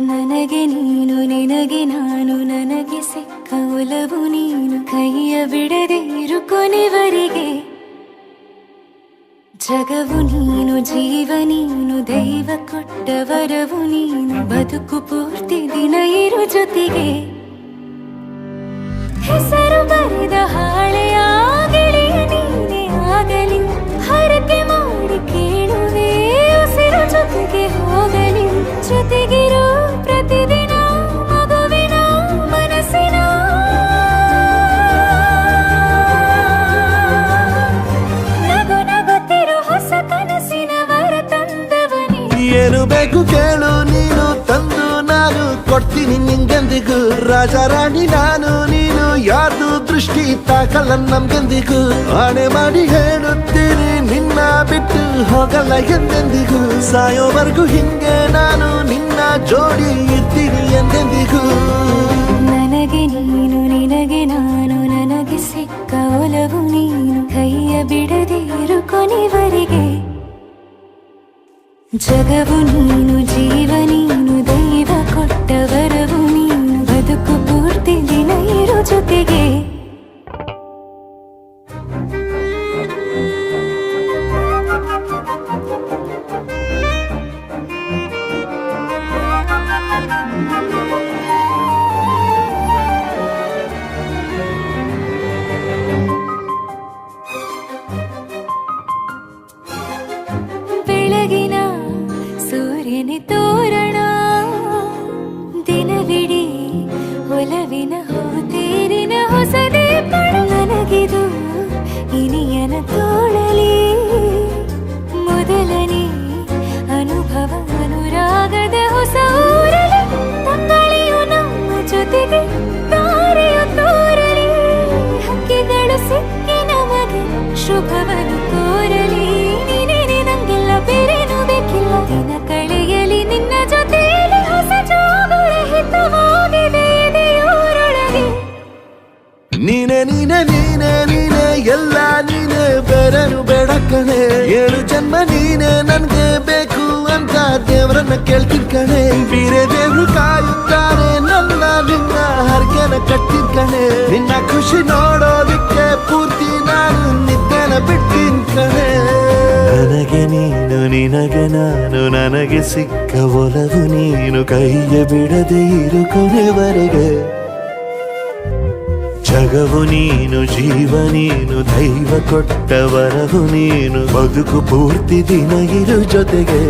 ನನಗೆ ನೀನು ನಿನಗೆ ನಾನು ನನಗೆ ಸಿಕ್ಕ ಒಲವು ನೀನು ಕೈಯ ಬಿಡದೆ ಇರು ಕೊನೆವರೆಗೆ ಜಗವು ನೀನು ಜೀವ ನೀನು ದೈವ ಕೊಟ್ಟ ವರವು ನೀನು ಬದುಕು ಪೂರ್ತಿ ದಿನ ಇರು ಜೊತೆಗೆ ಹೆಸರು ಬರೆದ ಹಾಳೆಯ ಗೆಳೆಯ ನೀನೇ ಆಗಲಿ ಹರಕೆ ಮಾಡಿ ಕೇಳುವೆ ಉಸಿರು ಜೊತೆಗೆ ಹೋಗಲಿ ಜೊತೆಗಿರೋ ಪ್ರತಿದಿನ ಮಗುವಿನ ಮನಸ್ಸಿನ ನಗು ನಗುತ್ತಿರೋ ಹೊಸ ಕನಸಿನ ವರ ತಂದವನೇ ಏನು ಬೇಕು ಕೇಳು ನೀನು ತಂದು ನಾನು ಕೊಡ್ತೀನಿ ನಿಂಗೆಂದಿಗೂ ರಾಜ ರಾಣಿ ನಾನು ನೀನು ಯಾರ್ದು ದೃಷ್ಟಿ ತಾಕಲ್ಲ ನಮ್ಗೆಂದಿಗೂ ಆಣೆ ಮಾಡಿ ಹೇಳುತ್ತೀನಿ ನಿನ್ನ ಬಿಟ್ಟು ಹೋಗಲ್ಲ ಎಂದೆಂದಿಗೂ ಸಾಯೋವರೆಗೂ ಹಿಂಗೆ ನಾನು ನಿನ್ನ ಜೋಡಿ ಇರ್ತೀನಿ ಎಂದೆಂದಿಗೂ ನನಗೆ ನೀನು ನಿನಗೆ ನಾನು ನನಗೆ ಸಿಕ್ಕ ಒಲವು ನೀನು ಕೈಯ ಬಿಡದೆ ಇರು ಕೊನೆವರೆಗೆ ಜಗವು ನೀನು ಜೀವ ನೀನು ದೈವ ಕೊಟ್ಟ ವರವು ನೀನು ಬದುಕು ಪೂರ್ತಿ ದಿನ ಇರು ಜೊತೆಗೆ ಬೆಳಗಿನ ಸೂರ್ಯನ ತೋರಣ ದಿನವಿಡೀ ಒಲವಿನ ಹೋತೇರಿನ ಹೊಸದೇ ಪಡ ನನಗಿದು ಇನಿಯನ ತೋಳಲಿ ಮೊದಲನೇ ಅನುಭವ ಅನುರಾಗದ ಹೊಸ ಊರಲಿ ತಂಗಳಿಯು ನಮ್ಮ ಜೊತೆಗೆ ತಾರೆಯು ತೋರಲಿ ಹಕ್ಕಿಗಳು ಸಿಕ್ಕಿ ನಮಗೆ ಶುಭವನ್ನು ಕೋರಲಿ ಬೇರೇನು ಬೇಕಿಲ್ಲ ದಿನ ಕಳೆಯಲಿ ನಿನ್ನ ಜೊತೆಯಲ್ಲಿ ಹೊಸ ಜೋಗುಳ ಹಿತವಾಗಿದೆ ಇದೆಯೋರೊಳಗೆ ನೀನೆ ನೀನೆ ನೀನೆ ನೀನೆ ಎಲ್ಲ ನೀನೆ ಬೇರೆನು ಬೇಡ ಕಣೆ 7 ಜನ್ಮ ನೀನೆ ನನ್ಗೆ ಬೇಕು ಅಂತ ದೇವ್ರನ್ನ ಕೇಳ್ತೀನಿ ಕಣೆ ಬೇರೆ ದೇವ್ರು ಕಾಯುತ್ತಾರೆ ನನ್ನ ನಿನ್ನ ಹರ್ಗೆನ ಕಟ್ಟಿನ ಕಣೆ ನಿನ್ನ ಖುಷಿ ನೋಡೋದಿಕ್ಕೆ ಪೂರ್ತಿ ನಾನು ನಿದ್ದೆನ ಬಿಟ್ಟಿನ್ ಕಣೆ ನನಗೆ ನೀನು ನಿನಗೆ ನಾನು ನನಗೆ ಸಿಕ್ಕ ಒಲವು ನೀನು ಕೈಯ ಬಿಡದೆ ಇರು ಕೊನೆವರೆಗೆ ಜಗವು ನೀನು ಜೀವ ನೀನು ದೈವ ಕೊಟ್ಟ ವರವು ನೀನು ಬದುಕು ಪೂರ್ತಿ ದಿನ ಇರು ಜೊತೆಗೆ